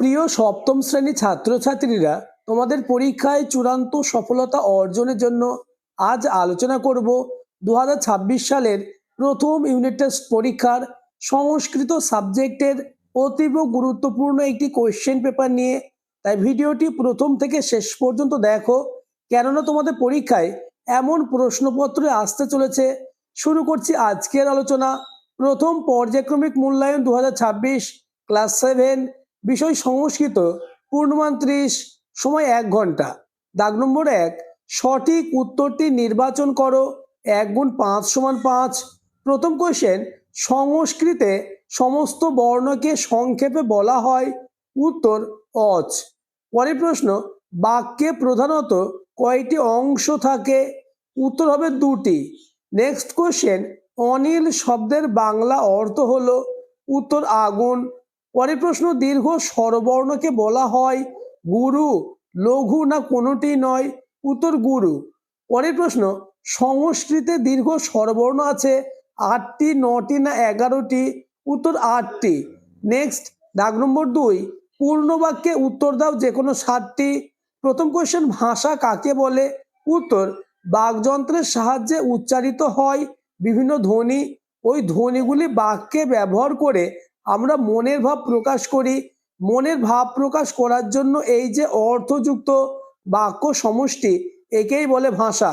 প্রিয় সপ্তম শ্রেণী ছাত্রছাত্রীরা, তোমাদের পরীক্ষায় চূড়ান্ত সফলতা অর্জনের জন্য আজ আলোচনা করব 2026 সালের প্রথম ইউনিট টেস্ট পরীক্ষার সংস্কৃত সাবজেক্টের অতীব গুরুত্বপূর্ণ একটি কোয়েশ্চেন পেপার নিয়ে। তাই ভিডিওটি প্রথম থেকে শেষ পর্যন্ত দেখো, কেননা তোমাদের পরীক্ষায় এমন প্রশ্নপত্র আসতে চলেছে। শুরু করছি আজকের আলোচনা। প্রথম পর্যায়ক্রমিক মূল্যায়ন 2026, ক্লাস 7, বিষয় সংস্কৃত, পূর্ণমান 30, সময় 1 ঘন্টা। দাগ নম্বর 1, সঠিক উত্তরটি নির্বাচন করো। 1 গুণ 5 সমান 5। প্রথম কোশ্চেন, সংস্কৃতে সমস্ত বর্ণকে সংক্ষেপে বলা হয়। উত্তর অচ। পরের প্রশ্ন, বাক্যে প্রধানত কয়টি অংশ থাকে? উত্তর হবে 2টি। নেক্সট কোশ্চেন, অনিল শব্দের বাংলা অর্থ হলো? উত্তর আগুন। পরের প্রশ্ন, দীর্ঘ স্বরবর্ণকে বলা হয় গুরু, লঘু না কোনোটি নয়? উত্তর গুরু। পরের প্রশ্ন, সংস্কৃতে দীর্ঘ স্বরবর্ণ আছে 8টি, 9টি না 11টি? উত্তর 8টি। নেক্সট, দাগ নম্বর 2, পূর্ণ বাক্যে উত্তর দাও যে কোনো 7টি। প্রথম কোশ্চেন, ভাষা কাকে বলে? উত্তর, বাকযন্ত্রের সাহায্যে উচ্চারিত হয় বিভিন্ন ধ্বনি, ওই ধ্বনিগুলি বাক্যে ব্যবহার করে আমরা মনের ভাব প্রকাশ করি। মনের ভাব প্রকাশ করার জন্য এই যে অর্থযুক্ত বাক্য সমষ্টি, একেই বলে ভাষা।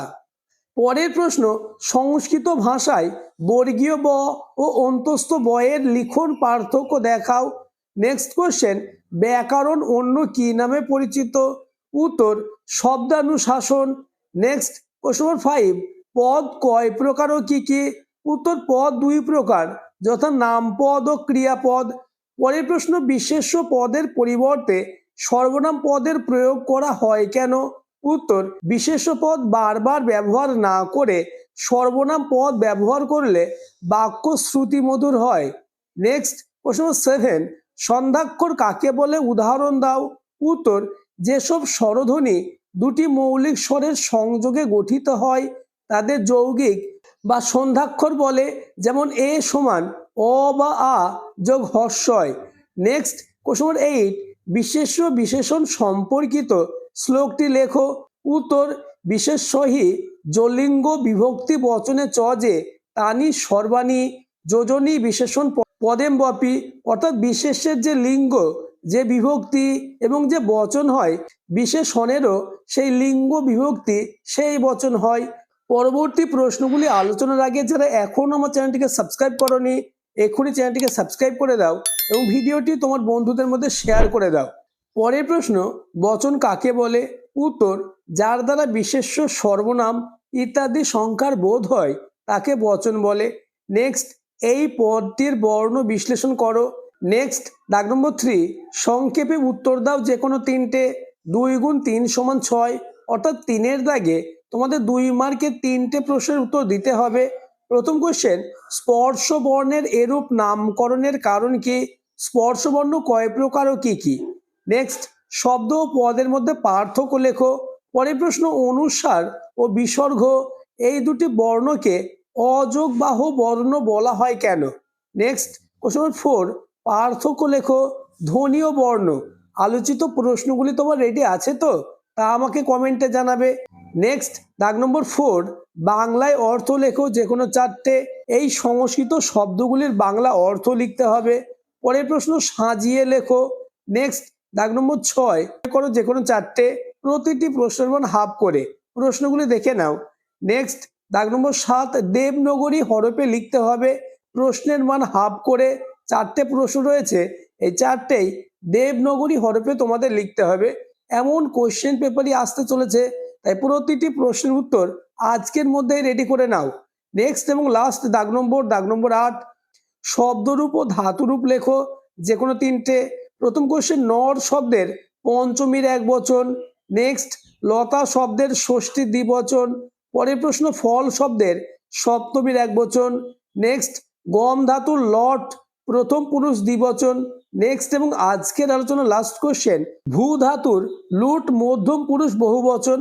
পরের প্রশ্ন, সংস্কৃত ভাষায় বর্গীয় ব ও অন্তস্থ বয়ের লিখন পার্থক্য দেখাও। নেক্সট কোশ্চেন, ব্যাকরণ অন্য কি নামে পরিচিত? উত্তর শব্দানুশাসন। নেক্সট, কোশ্চেন নম্বর 5, পদ কয় প্রকার ও কি কি? উত্তর পদ 2 প্রকার, যথা নামপদ ও ক্রিয়াপদ। পরের প্রশ্ন, বিশেষ্য পদের পরিবর্তে সর্বনাম পদের প্রয়োগ করা হয় কেন? উত্তর, বিশেষ্য পদ বারবার ব্যবহার না করে সর্বনাম পদ ব্যবহার করলে বাক্য শ্রুতিমধুর হয়। নেক্সট, প্রশ্ন 7, সন্ধ্যাক্ষর কাকে বলে? উদাহরণ দাও। উত্তর, যেসব স্বরধ্বনি দুটি মৌলিক স্বরের সংযোগে গঠিত হয় তাদের যৌগিক বা সন্ধ্যাক্ষর বলে, যেমন এ সমান অ বা আ যোগ হর্ষয়। নেক্সট, কোশ্চেন নম্বর 8, বিশেষ্য বিশেষণ সম্পর্কিত শ্লোকটি লেখো। উত্তর, বিশেষ্যহি যলিঙ্গ বিভক্তি বচনে চ যে তানি সর্বাণী যোজনী বিশেষণ পদেম বপি, অর্থাৎ বিশেষ্যের যে লিঙ্গ, যে বিভক্তি এবং যে বচন হয়, বিশেষণেরও সেই লিঙ্গ বিভক্তি সেই বচন হয়। পরবর্তী প্রশ্নগুলি আলোচনার আগে যারা এখনো আমার চ্যানেলটিকে সাবস্ক্রাইব করোনি, এক্ষুনি চ্যানেলটিকে সাবস্ক্রাইব করে দাও এবং ভিডিওটি তোমার বন্ধুদের মধ্যে শেয়ার করে দাও। পরের প্রশ্ন, বচন কাকে বলে? উত্তর, যার দ্বারা বিশেষ্য, সর্বনাম ইত্যাদি সংখ্যার বোধ হয় তাকে বচন বলে। নেক্সট, এই পদটির বর্ণ বিশ্লেষণ করো। নেক্সট, দাগ নম্বর 3, সংক্ষেপে উত্তর দাও যে কোনো 3টে। 2 গুণ 3 সমান 6, অর্থাৎ 3-এর দাগে তোমাদের 2 মার্কের 3টে প্রশ্নের উত্তর দিতে হবে। প্রথম কোশ্চেন, স্পর্শ বর্ণের এরূপ নামকরণের কারণ কি? স্পর্শ বর্ণ কয় প্রকার ও কি কি? নেক্সট, শব্দ ও পদের মধ্যে পার্থক্য লেখো। পরের প্রশ্ন, অনুস্বার ও বিসর্গ এই দুটি বর্ণকে অযোগবাহ বর্ণ বলা হয় কেন? নেক্সট, কোশ্চেন নম্বর 4, পার্থক্য লেখো। ধ্বনি ও বর্ণ আলোচিত প্রশ্নগুলি তোমার রেডি আছে তো? তা আমাকে কমেন্টে জানাবে। নেক্সট, দাগ নম্বর 4, বাংলায় অর্থ লেখো যে কোনো 4টে। এই সংস্কৃত শব্দগুলির বাংলা অর্থ লিখতে হবে। পরের প্রশ্ন, সাজিয়ে লেখো। নেক্সট, দাগ নম্বর 6, করো যে কোনো 4টে, প্রতিটি প্রশ্নের মান হাফ করে। প্রশ্নগুলি দেখে নাও। নেক্সট, দাগ নম্বর 7, দেবনগরী হরফে লিখতে হবে, প্রশ্নের মান হাফ করে। 4টে প্রশ্ন রয়েছে, এই 4টেই দেবনগরী হরফে তোমাদের লিখতে হবে। এমন কোশ্চেন পেপারই আসতে চলেছে, তাই প্রতিটি প্রশ্নের উত্তর আজকের মধ্যেই রেডি করে নাও। নেক্সট এবং লাস্ট, দাগ নম্বর 8, শব্দরূপ ও ধাতুরূপ লেখো যে কোনো 3টে। প্রথম কোশ্চেন, নর শব্দের পঞ্চমীর একবচন। নেক্সট, লতা শব্দের ষষ্ঠী দ্বিবচন। পরের প্রশ্ন, ফল শব্দের সপ্তমীর একবচন। নেক্সট, গম ধাতুর লট প্রথম পুরুষ দ্বিবচন। নেক্সট এবং আজকের আলোচনা লাস্ট কোশ্চেন, ভূ ধাতুর লুট মধ্যম পুরুষ বহুবচন।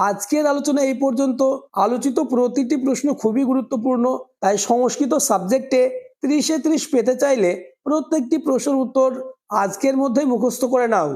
আজকের আলোচনা এই পর্যন্ত। আলোচিত প্রতিটি প্রশ্ন খুবই গুরুত্বপূর্ণ, তাই সংস্কৃত সাবজেক্টে 30-এ 30 পেতে চাইলে প্রত্যেকটি প্রশ্নের উত্তর আজকের মধ্যেই মুখস্থ করে নাও।